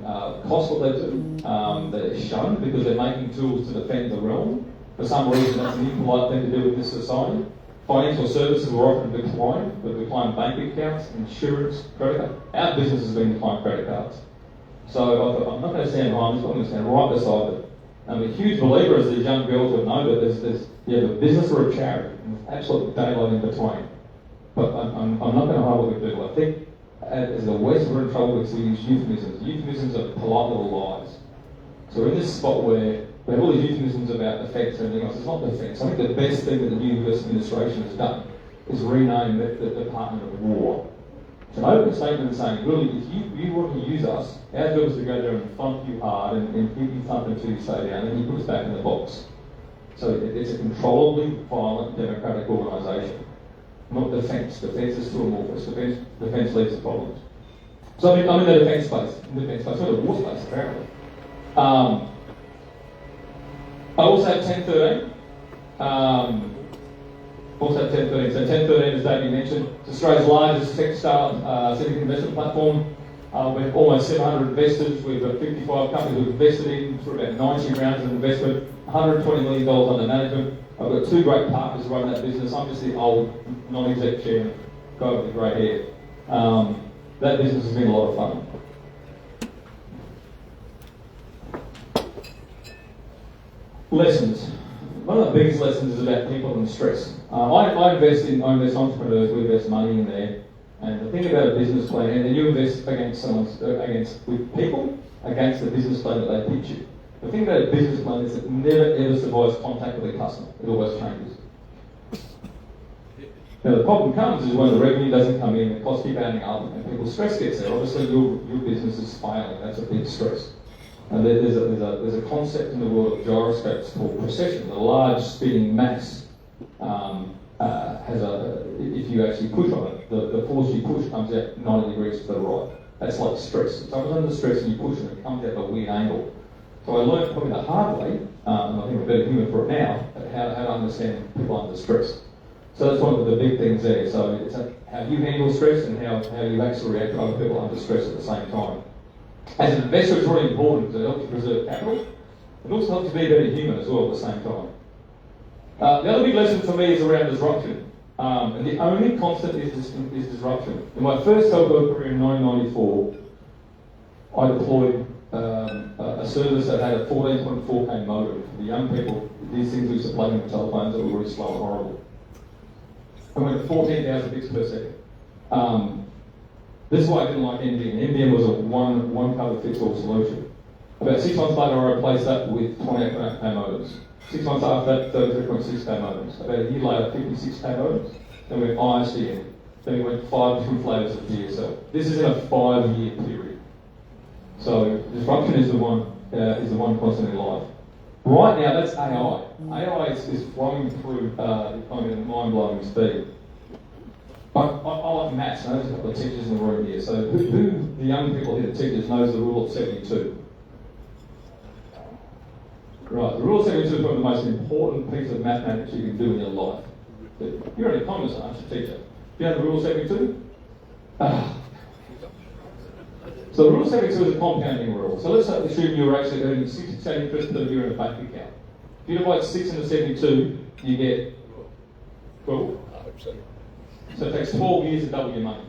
cost what they do, that is shown because they're making tools to defend the realm. For some reason that's an impolite thing to do in this society. Financial services were often declined, but declined bank accounts, insurance, credit cards. Our business has been declined credit cards. So I thought, I'm not going to stand behind this, I'm going to stand right beside it. I'm a huge believer, as these young girls would know, that there's the business or a charity, and absolute daylight in between. But I'm not going to hide what we do. I think as the West, we're in trouble because we use euphemisms. Euphemisms are polite little lies. So we're in this spot where we have all these euphemisms about defence and everything else. It's not defence. I think the best thing that the new US administration has done is rename the Department of War. It's an open statement saying, really, if you want to use us, our job is to go there and thump you hard and give you something until you stay down, and you put us back in the box. So it's a controllably violent democratic organisation, not defence. Defence is too amorphous. Defence leads to problems. So I'm in the defence space, not the war space, apparently. I also have 1013. So 1013, as David mentioned, it's Australia's largest tech-start civic investment platform. We've almost 700 investors. We've got 55 companies we've invested in through about 90 rounds of investment, $120 million under management. I've got 2 great partners running that business. I'm just the old non-exec chairman, guy with the grey hair. That business has been a lot of fun. Lessons. One of the biggest lessons is about people and stress. I invest entrepreneurs, we invest money in there. And the thing about a business plan, and then you invest against with people against the business plan that they pitch you. The thing about a business plan is it never ever survives contact with the customer. It always changes. Now the problem comes is when the revenue doesn't come in, the costs keep adding up, and people's stress gets there. Obviously your business is failing. That's a big stress. And there's a concept in the world of gyroscopes called precession. The large spinning mass if you actually push on it, the force you push comes out 90 degrees to the right. That's like stress. If someone's under stress and you push it, it comes out at a weird angle. So I learned probably the hard way, I think we're better human for it now, how to understand people under stress. So that's one of the big things there. So it's how you handle stress and how you actually react to other people under stress at the same time. As an investor, it's really important because it helps you preserve capital. It also helps you be a better human as well at the same time. The other big lesson for me is around disruption. And the only constant is disruption. In my first telco career in 1994, I deployed a service that had a 14.4K modem. For the young people, these things we used to plug in with telephones that were really slow and horrible. I went 14,000 bits per second. This is why I didn't like NVM. NVM was a one cover fits all solution. About 6 months later, I replaced that with 28.8K modems. 6 months after that, 33.6K modems. About a year later, 56K modems. Then we went ISDN. Then we went 5 different flavors of DSL. This is in a 5-year period. So disruption is the one constantly live. Right now, that's AI. AI is flowing through the economy at a mind-blowing speed. I like maths. I know there's a couple of teachers in the room here. So who the young people here, the teachers, knows the rule of 72? Right, the rule of 72 is probably the most important piece of mathematics you can do in your life. You're an economist, aren't you, teacher? Do you know the rule of 72? So the rule of 72 is a compounding rule. So let's assume you're actually earning 60% interest per year in a bank account. If you divide 6 into 72, you get 12. So it takes 12 years to double your money.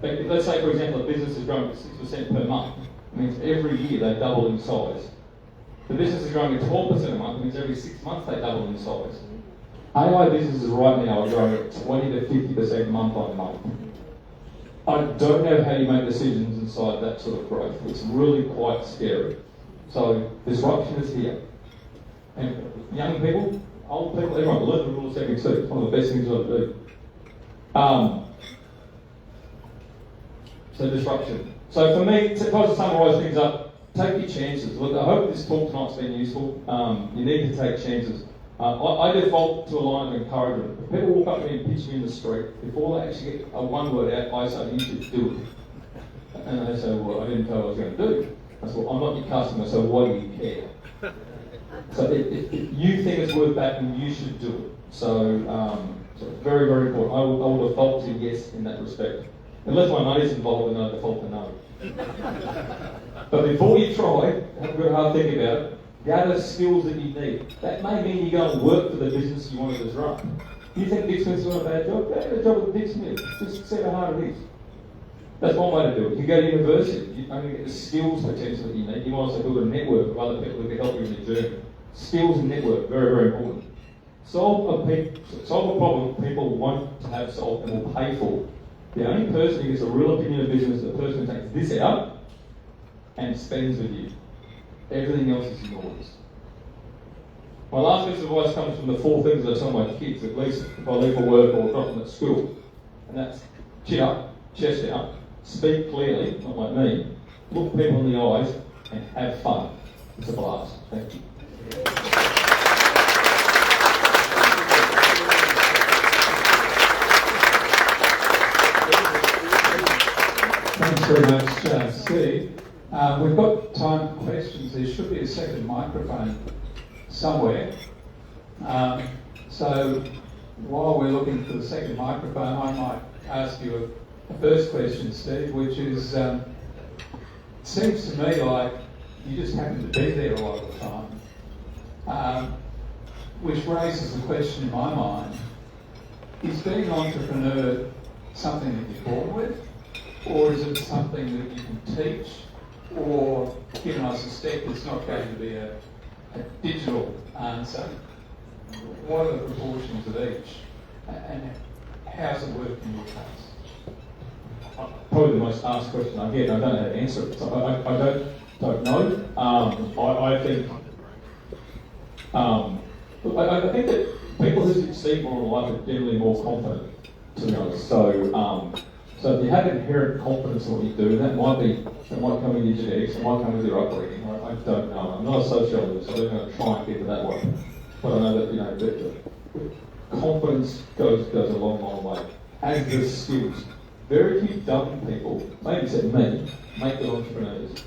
But let's say, for example, a business is growing at 6% per month. It means every year they double in size. The business is growing at 12% a month. It means every 6 months they double in size. AI businesses right now are growing at 20 to 50% month on month. I don't know how you make decisions inside that sort of growth. It's really quite scary. So disruption is here. And young people, old people, everyone learn the rule of 72. It's one of the best things I've do. So disruption. So for me, if I was to summarise things up, take your chances. Look, I hope this talk tonight's been useful. You need to take chances. I default to a line of encouragement. If people walk up to me and pitch me in the street, before they actually get a one word out, I say, you should do it. And they say, well, I didn't tell you what I was going to do. I said, well, I'm not your customer, so why do you care? So if you think it's worth backing, you should do it. So very, very important. I will default to yes in that respect. Unless my money's involved, then I default to no. But before you try, have a good hard think about it. Gather skills that you need. That may mean you go and work for the business you want to disrupt. You think Dick Smith's doing a bad job? Go get a job with Dick Smith. Just see how hard it is. That's one way to do it. You go to university. You only get the skills potential that you need. You might also build a network of other people who can help you in your journey. Skills and network, very, very important. Solve a problem people want to have solved and will pay for. The only person who gets a real opinion of business is the person who takes this out and spends with you. Everything else is yours. My last piece of advice comes from the 4 things I tell my kids, at least if I leave for work or drop them at school. And that's chin up, chest out, speak clearly, not like me, look people in the eyes, and have fun. It's a blast. Thank you. Thanks very much, Steve. We've got time for questions. There should be a second microphone somewhere. So while we're looking for the second microphone, I might ask you a first question, Steve, which is, it seems to me like you just happen to be there a lot of the time, which raises the question in my mind, is being an entrepreneur something that you're born with, or is it something that you can teach? Or, given I suspect it's not going to be a digital answer, what are the proportions of each? And how's it work in your case? Probably the most asked question I get. I don't know how to answer it. So I don't know. I think that people who succeed more in life are generally more confident, to be honest. So if you have inherent confidence in what you do, that might come with your genetics, it might come with your upbringing. I don't know. I'm not a sociologist, so I'm going to try and get to that one. But I know that that confidence goes a long, long way. As does skills. Very few dumb people, maybe except me, make good entrepreneurs.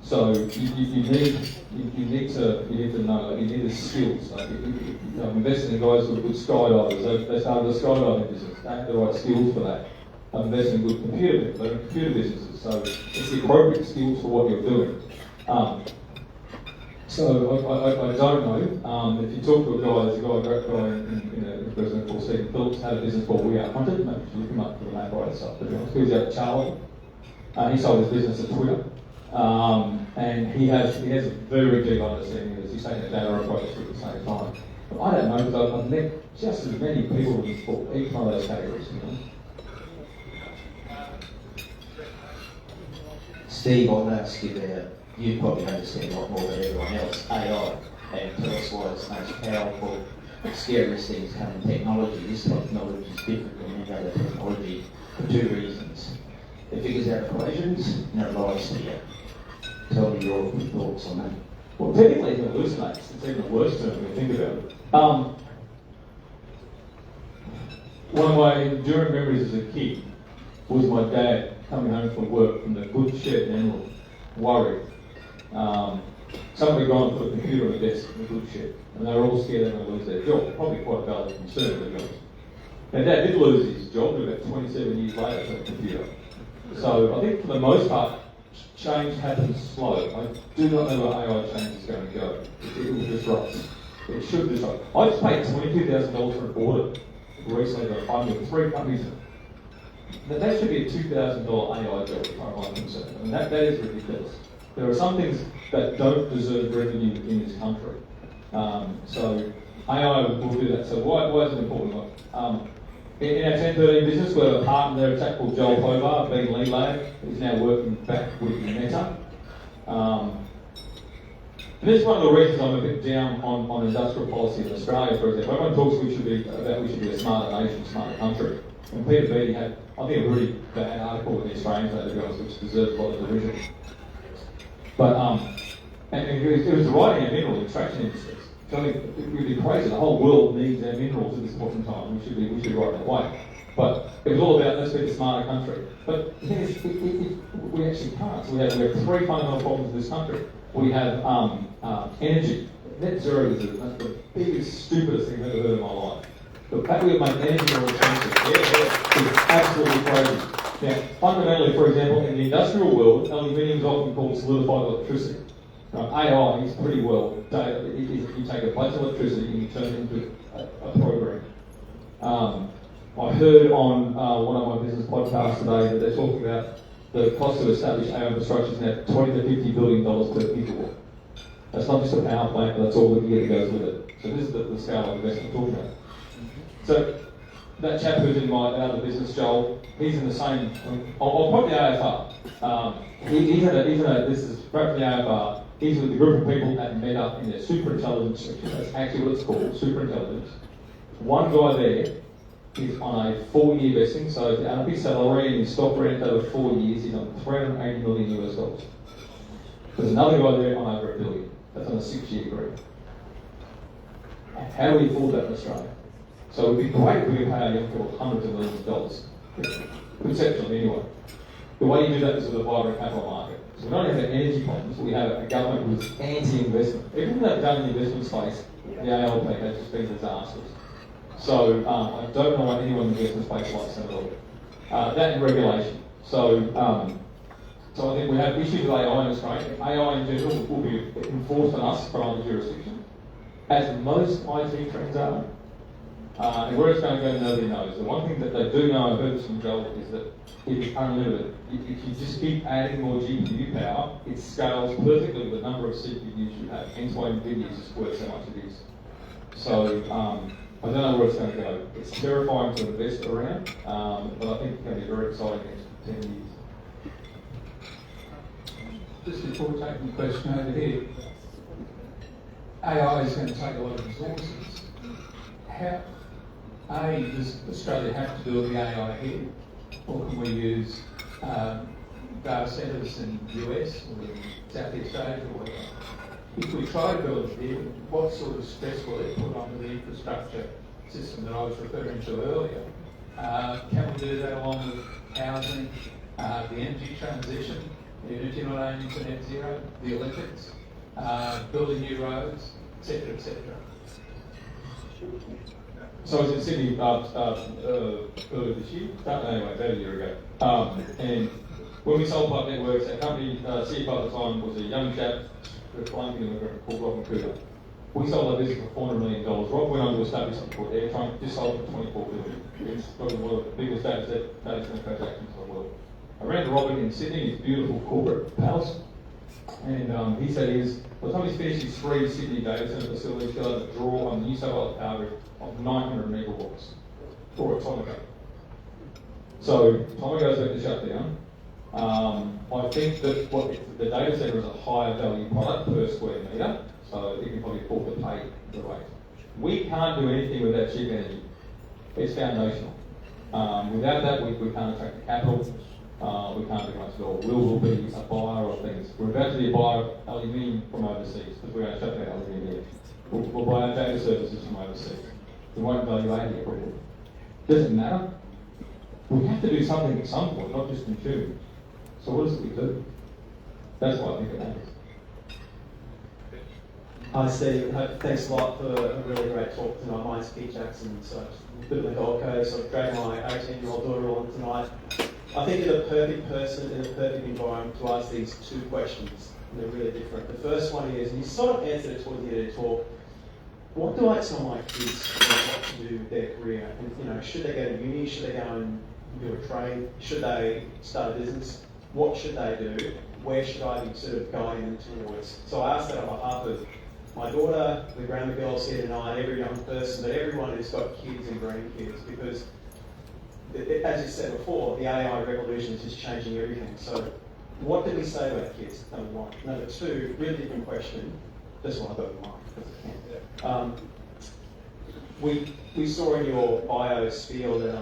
So you need to know. You need the skills. Like investing in guys who are good skydivers. They started a skydiving business. They have the right skills for that. Investing in good computer people. They're in computer businesses. So it's the appropriate skills for what you're doing. So I don't know. If you talk to a guy, there's a great guy in a business called Stephen Phillips, had a business called We Are Hunted. Maybe you look him up for the name right stuff. But he was out of Charlie. He sold his business to Twitter. And he has a very deep understanding of this. He's taking a data approach at the same time. But I don't know, because I've met just as many people in this book, each one of those categories, you know. Steve, I'm going to skip out. You probably understand a lot more than everyone else, AI, and tell us why it's the most powerful, scariest things come in technology. This technology is different than any other technology for two reasons. It figures out equations and it lies to you. Tell me your thoughts on that. Well, technically it hallucinates. It's even a worse term when you think about it. One of my enduring memories as a kid was my dad coming home from work from the goods shed in Emerald, worried. Somebody had gone and put a computer on the desk in the goods shed, and they were all scared they were going to lose their job. Probably quite a valid concern, to be honest. Now, Dad did lose his job about 27 years later for a computer. So I think for the most part, change happens slow. I do not know where AI change is going to go. It will disrupt. It should disrupt. I just paid $22,000 for an audit recently that I'm with 3 companies. That should be a $2,000 AI job, as far as I'm concerned. I mean, that is ridiculous. There are some things that don't deserve revenue in this country. So AI will do that. So why is it important? In our 1013 business, we have a partner there, a chap called Joel Hobart, being lead lab. He's now working back with Meta. And this is one of the reasons I'm a bit down on industrial policy in Australia, for example. Everyone talks we should be a smarter nation, a smarter country. And Peter Beattie had, I think, a really bad article in the Australian today, to be honest, which deserves a lot of derision. But and it was writing our mineral extraction industries. So I think it would be crazy. The whole world needs our minerals at this point in time. We should write that way. But it was all about let's be a smarter country. But the thing is, we actually can't. So we have 3 fundamental problems in this country. We have energy. Net zero is the biggest, stupidest thing I've ever heard in my life. The fact we have made energy more expensive is absolutely crazy. Now, fundamentally, for example, in the industrial world, aluminium is often called solidified electricity. AI is pretty well data. You take a bunch of electricity and you turn it into a program. I heard on one of my business podcasts today that they're talking about the cost to establish AI infrastructure is now $20 to $50 billion per gigawatt. That's not just a power plant, but that's all the gear that goes with it. So this is the scale of investment we're talking about. So that chap who's in my other business, Joel, he's in the same. I'll put the AFR. This is right from the AFR. He's with a group of people at Meta in their superintelligence section. That's actually what it's called, superintelligence. One guy there is on a 4-year vesting, so if you add up his salary and his stock rent over 4 years, he's on $380 million US. There's another guy there on over $1 billion. That's on a 6-year agreement. How do we afford that in Australia? So it would be great if we could pay our young people hundreds of millions of dollars. Conceptually, anyway. The way you do that is with a vibrant capital market. So we don't have energy problems, we have a government who's anti-investment. Everything they've done in the investment space, the ALP has just been disastrous. So I don't know why anyone in the investment space likes that at all. That and regulation. So I think we have issues with AI in Australia. AI in general will be enforced on us from other jurisdictions, as most IT trends are. And where it's going to go, nobody knows. The one thing that they do know, I heard this from Joel, is that it is unlimited. If you just keep adding more GPU power, it scales perfectly with the number of CPUs you have. Hence why NVIDIA is just worth so much it is. So I don't know where it's going to go. It's terrifying to invest around, but I think it's going to be very exciting next 10 years. Just before taking the question over here, AI is going to take a lot of resources. How, does Australia have to build the AI here? Or can we use data centres in the US or in Southeast Asia or whatever? If we try to build it here, what sort of stress will it put onto the infrastructure system that I was referring to earlier? Can we do that along with housing, the energy transition, even if you're not aiming for net zero, the Olympics, building new roads, etc., etc.? So I was in Sydney earlier this year, about a year ago. And when we sold Pipe Networks, our company CFO at the time was a young chap, a Colombian immigrant called Rob McIlwraith. We sold our business for $400 million. Rob went on to establish something called AirTrunk, just sold it for $24 billion. It's probably one of the biggest data center transactions in the world. I ran to Robert in Sydney, his beautiful corporate palace, And he said by the time he's finished his 3 Sydney data centre facilities, he'll have a draw on the New South Wales power of 900 megawatts for Atomico. So Atomico's going to shut down. I think that the data centre is a higher value product per square metre, so you can probably afford to pay the rate. We can't do anything without cheap energy. It's foundational. Without that, we can't attract the capital. We can't do much at all. We will be a buyer of things. We're about to be a buyer of aluminium from overseas because we're going to shut down aluminium here. We'll buy our data services from overseas. We won't value add here probably. Doesn't matter. We have to do something at some point, not just consume. So what is it we do? That's why I think it matters. Hi Steve, thanks a lot for a really great talk tonight. My name's Pete Jackson, so I've been on the Gold Coast, I've dragged my 18-year-old daughter on tonight. I think you're the perfect person in the perfect environment to ask these 2 questions, and they're really different. The first one is, and you sort of answered it towards the end of the talk, what do I tell my kids what to do with their career? And, should they go to uni? Should they go and do a trade? Should they start a business? What should they do? Where should I be sort of guiding them towards? So I asked that on behalf of my daughter, the grammar girls here tonight, every young person, but everyone who's got kids and grandkids, because as you said before, the AI revolution is just changing everything. So what do we say to our kids, number 1? Number 2, really different question. This one I've got in mind, because I can. We saw in your bio spiel that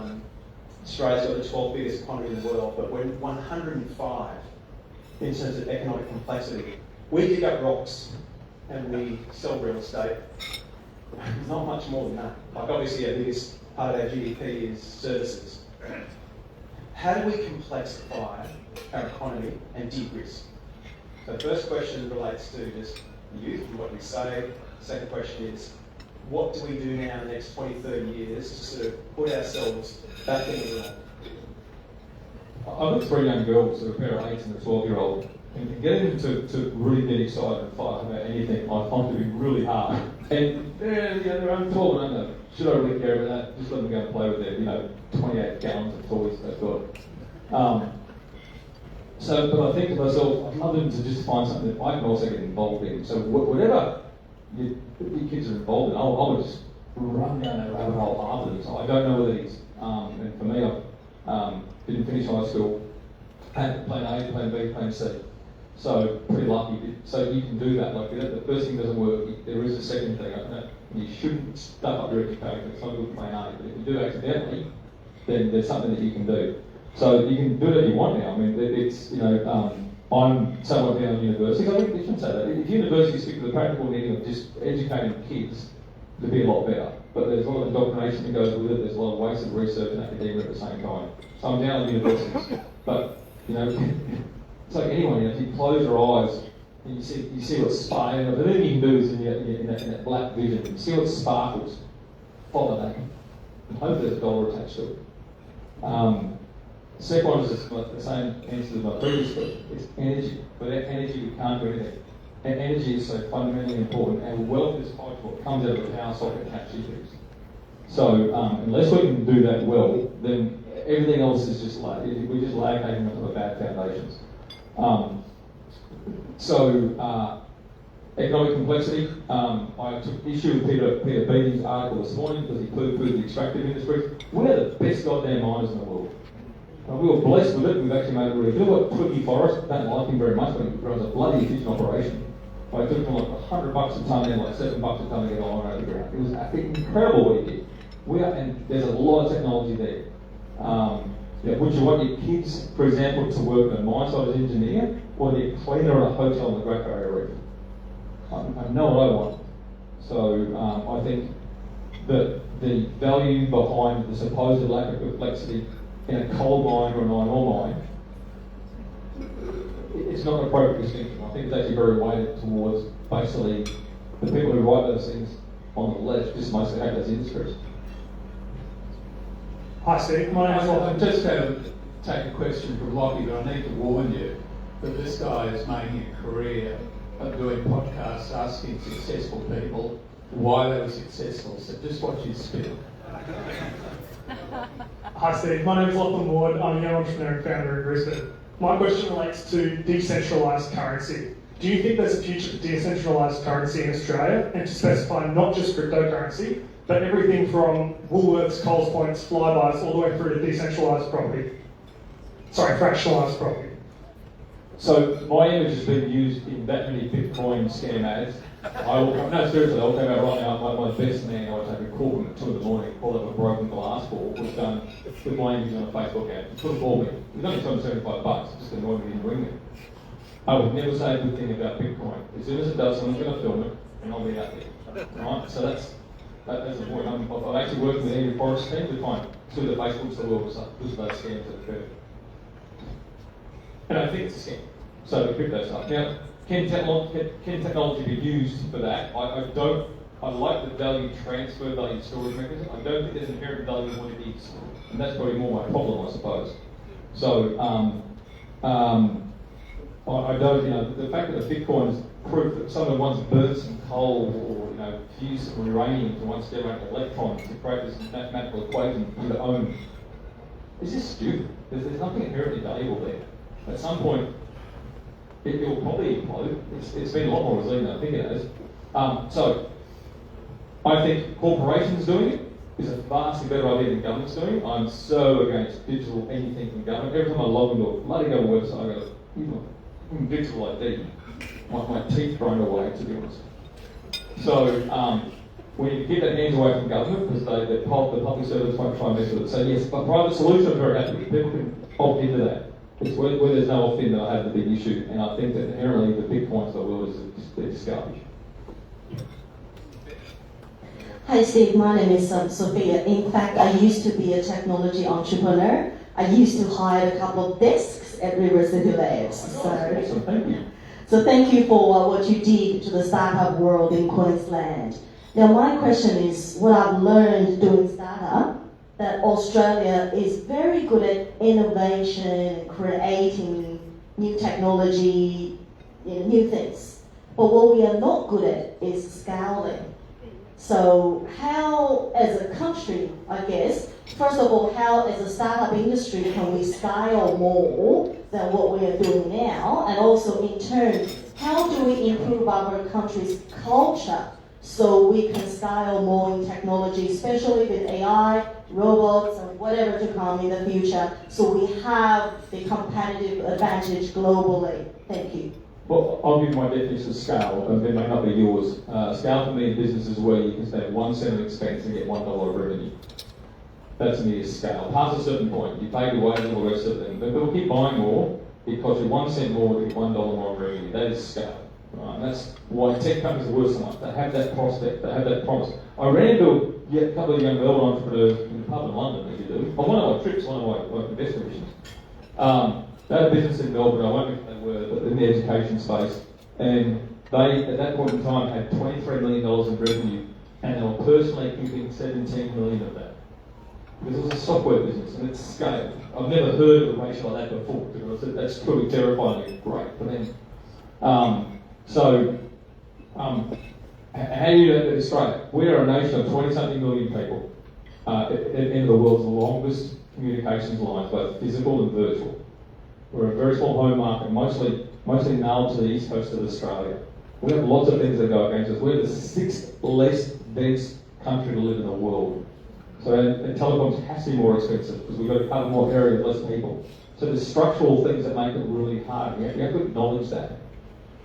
Australia's got the 12th biggest economy in the world, but we're 105 in terms of economic complexity. We dig up rocks and we sell real estate. Not much more than that. Like obviously our biggest part of our GDP is services. How do we complexify our economy and de-risk? So the first question relates to just youth and what we say. The second question is, what do we do now in the next 20, 30 years to sort of put ourselves back in the realm? I've got 3 young girls, so a pair of 8 and a 12-year-old, and getting them to really get excited and fight about anything I find to be really hard. And they're only 12 and under. Should I really care about that? Just let them go and play with their 28 gallons of toys they've got. But I think to myself, I'd love them to just find something that I can also get involved in. So whatever your kids are involved in, I would just run down that rabbit hole after them. So I don't know what it is. And for me, I didn't finish high school, had plan A, plan B, plan C. So pretty lucky. So you can do that. Like the first thing doesn't work, there is a second thing. You shouldn't stuff up your education. It's not a good plan A. But if you do accidentally, then there's something that you can do. So you can do it if you want now. I mean, it's I'm somewhat down on universities. I think you shouldn't say that. If universities stick to the practical needing of just educating kids, it'd be a lot better. But there's a lot of indoctrination that goes with it. There's a lot of wasted research and academia at the same time. So I'm down on universities. But it's like anyone. If you close your eyes and you see what sparkles. The thing you can do is in that black vision, you see what sparkles. Follow that, and hopefully there's a dollar attached to it. Second one is the same answer as my previous question. It's energy. Without energy, we can't do anything. And energy is so fundamentally important, and wealth is tied to what comes out of the power socket and GPUs. So unless we can do that well, then everything else is just like we just lag having onto the bad foundations. Economic complexity. I took issue with Peter Beattie's article this morning because he poo-pooed the extractive industry. We're the best goddamn miners in the world. We were blessed with it. We've actually made it really good. Look at Twiggy Forrest. Don't like him very much, but he runs a bloody efficient operation. It took him like $100 a tonne and like $7 a tonne to get iron out of the ground. It was incredible what he did. And there's a lot of technology there. Would you want your kids, for example, to work in a mine site as an engineer, or to be a cleaner at a hotel in the Great Barrier Reef? I know what I want. So I think that the value behind the supposed lack of complexity in a coal mine or an iron ore mine, it's not an appropriate distinction. I think it's actually very weighted towards basically the people who write those things on the left just mostly have those industries. Hi Steve, my name's Lockie. I'm just going to take a question from Lockie, but I need to warn you that this guy is making a career of doing podcasts asking successful people why they were successful. So just watch his spiel. Hi Steve, my name is Lachlan Ward. I'm a young entrepreneur and founder in Brisbane. My question relates to decentralised currency. do you think there's a future for decentralised currency in Australia, and to specify not just cryptocurrency, but everything from Woolworths, Coles Points, Flybys, all the way through to decentralised property? Sorry, fractionalised property. So my image has been used in that many Bitcoin scam ads. No, seriously, I'll come out right now. My best man, I would take a call at 2 in the morning, call up a broken glass ball, was done with my image on a Facebook ad. He couldn't call me. It was only $275, just annoyed me and ring me. I would never say a good thing about Bitcoin. As soon as it does, someone's going to film it, and I'll be out there. Right? So that's the point. I'm actually working with Henry Forrest's team to find through the Facebooks of the world because of those scams that occur. And I think it's a scam. So the crypto stuff. Now, can technology be used for that? I like the value transfer, value storage mechanism. I don't think there's inherent value in what it is. And that's probably more my problem, I suppose. So, I don't, the fact that the Bitcoin is proof that someone once burnt some coal or, fused some uranium to once generate electrons to create this mathematical equation you own, is just stupid. There's nothing inherently valuable there. At some point, it will probably implode. It's been a lot more resilient than I think it has. So, I think corporations doing it is a vastly better idea than governments doing it. I'm so against digital anything from government. Every time I log into a bloody government website, I go, digital ID. My teeth thrown away, to be honest. So, we need to keep that hands away from government because the public servants won't try and mess with it. So yes, but private solutions are very happy. People can opt into that. It's where there's no opt-in that I have the big issue, and I think that inherently the big points of the world is garbage. Hi Steve, my name is Sophia. In fact, I used to be a technology entrepreneur. I used to hire a couple of desks at River City Labs. Awesome, thank you. So thank you for what you did to the startup world in Queensland. Now my question is, what I've learned doing startup, that Australia is very good at innovation, creating new technology, new things. But what we are not good at is scaling. So how, as a country, I guess, first of all, how as a startup industry can we scale more than what we are doing now? And also in turn, how do we improve our country's culture so we can scale more in technology, especially with AI, robots, and whatever to come in the future, so we have the competitive advantage globally? Thank you. Well, I'll give you my definition of scale, and it may not be yours. Scale for me in business is where you can spend 1 cent of expense and get $1 of revenue. That to me is scale. Past a certain point, you pay your wages and all the rest of it, but people keep buying more, it costs you 1 cent more to get $1 more of revenue. That is scale. Right? And that's why tech companies are worse than that. They have that prospect, they have that promise. I ran into a couple of young Melbourne entrepreneurs in the pub in London, as you do, on one of my trips, one of my investment missions. They had a business in Melbourne, I won't mention they were, but in the education space, and they, at that point in time, had $23 million in revenue, and they were personally keeping $17 million of that. Because it was a software business, and it's scaled. I've never heard of a ratio like that before, because that's truly terrifyingly great for them. How do you do that in Australia? We are a nation of 20-something million people. In the world's longest communications lines, both physical and virtual. We're a very small home market, mostly nailed to the east coast of Australia. We have lots of things that go against us. We're the 6th least dense country to live in the world. So and telecoms has to be more expensive because we've got to cover more area with less people. So there's structural things that make it really hard. You have to acknowledge that.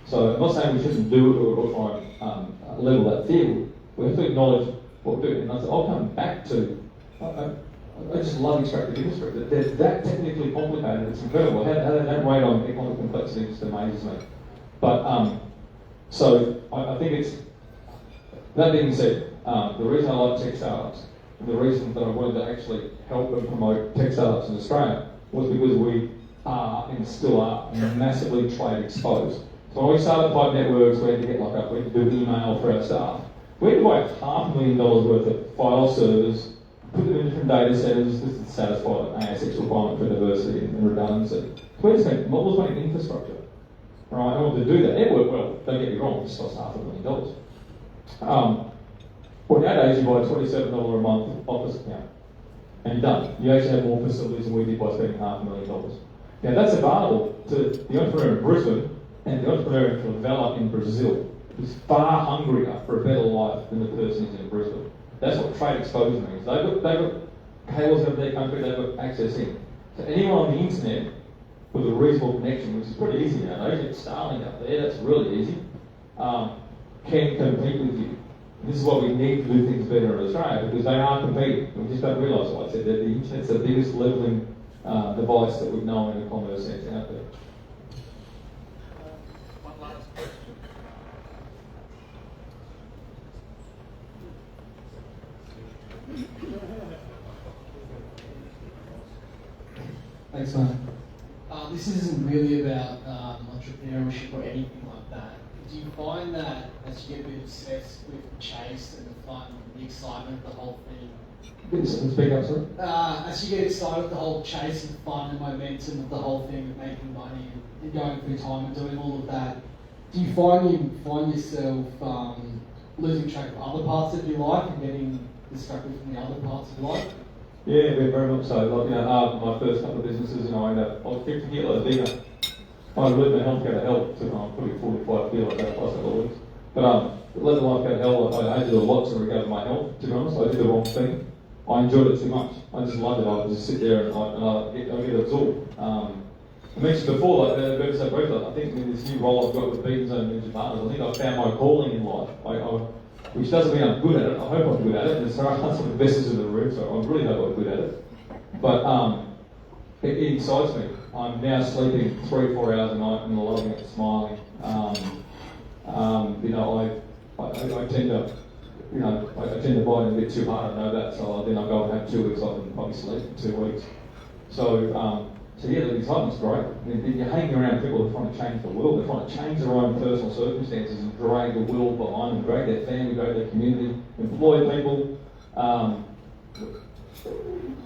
So I'm not saying we shouldn't do it or try and level that field. We have to acknowledge what we're doing. And I'll come back to, I just love extractive industry. They're that technically complicated, it's incredible. How that rate on economic complexity just amazes me. But, so I think it's, that being said, the reason I like tech startups, and the reason that I wanted to actually help and promote tech startups in Australia was because we are, and still are, massively trade exposed. So when we started Pipe Networks, we had to get we had to do email for our staff. We had to buy $500,000 worth of file servers, put them in different data centers, just to satisfy an ASX requirement for diversity and redundancy. So we had to spend multiple money in infrastructure. Right, in order to do that. It worked well, don't get me wrong, it just cost $500,000. Well, nowadays you buy a $27 a month office account, and you're done. You actually have more facilities than we did by spending $500,000. Now that's available to the entrepreneur in Brisbane, And the entrepreneur in Favela in Brazil is far hungrier for a better life than the person is in Brisbane. That's what trade exposure means. They've got cables over their country, they've got access in. So anyone on the internet with a reasonable connection, which is pretty easy nowadays, it's Starlink up there, that's really easy, can compete with you. This is what we need to do things better in Australia, because they are competing. We just don't realise what I said, that the internet's the biggest levelling device that we've known in a commerce sense out there. One last question. Thanks, man. This isn't really about entrepreneurship or anything like that. Do you find that as you get a bit obsessed with the chase and the fun and the excitement of the whole thing, Speak up, sir. as you get excited with the whole chase and fun and momentum of the whole thing of making money and going through time and doing all of that, do you find yourself losing track of other parts of your life and getting distracted from the other parts of your life? Yeah, very much so. Like, my first couple of businesses, I was 50 kilos bigger. I let my health go to hell, so I'm probably 45 kilos over the last couple of weeks. But let the life go to hell, I did a lot to regard my health, to be honest. I did the wrong thing. I enjoyed it too much. I just loved it. I would just sit there and I get absorbed. I mentioned before, like the episode briefly, I think in this new role I've got with Beacon Zone Ninja Partners, I think I found my calling in life. Which doesn't mean I'm good at it. I hope I'm good at it. There's some investors in the room, so I really hope I'm good at it. But it excites me. I'm now sleeping 3-4 hours a night and loving it, smiling. I tend to bite a bit too hard. I know that, so then I go and have 2 weeks off and probably sleep for 2 weeks. So yeah, the excitement's great. You're hanging around people who are trying to change the world. They're trying to change their own personal circumstances and drag the world behind them, drag their family, drag their community, employ people.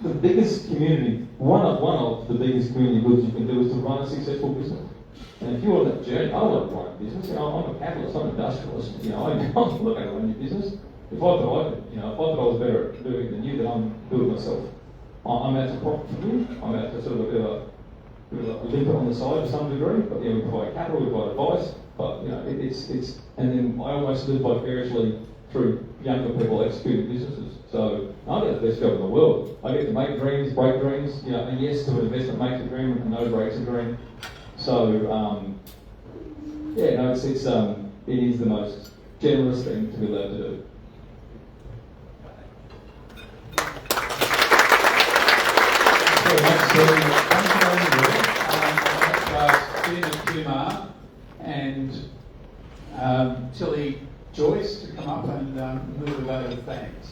The biggest community, one of the biggest community goods you can do is to run a successful business. And if you're on that journey, I don't want to run a business. I'm a capitalist, I'm an industrialist. I'm not going to run your business. If I thought I was better at doing it than you, then I'm doing it myself. I'm out to profit from you. I'm out to sort of a bit of a limp on the side to some degree. But we provide capital, we provide advice. But it's and then I almost live vicariously through younger people executing businesses. So I get the best job in the world. I get to make dreams, break dreams. A yes to an investment makes a dream, and no breaks a dream. So it is the most generous thing to be allowed to do. Kumar and Tilly Joyce to come up and move away with thanks.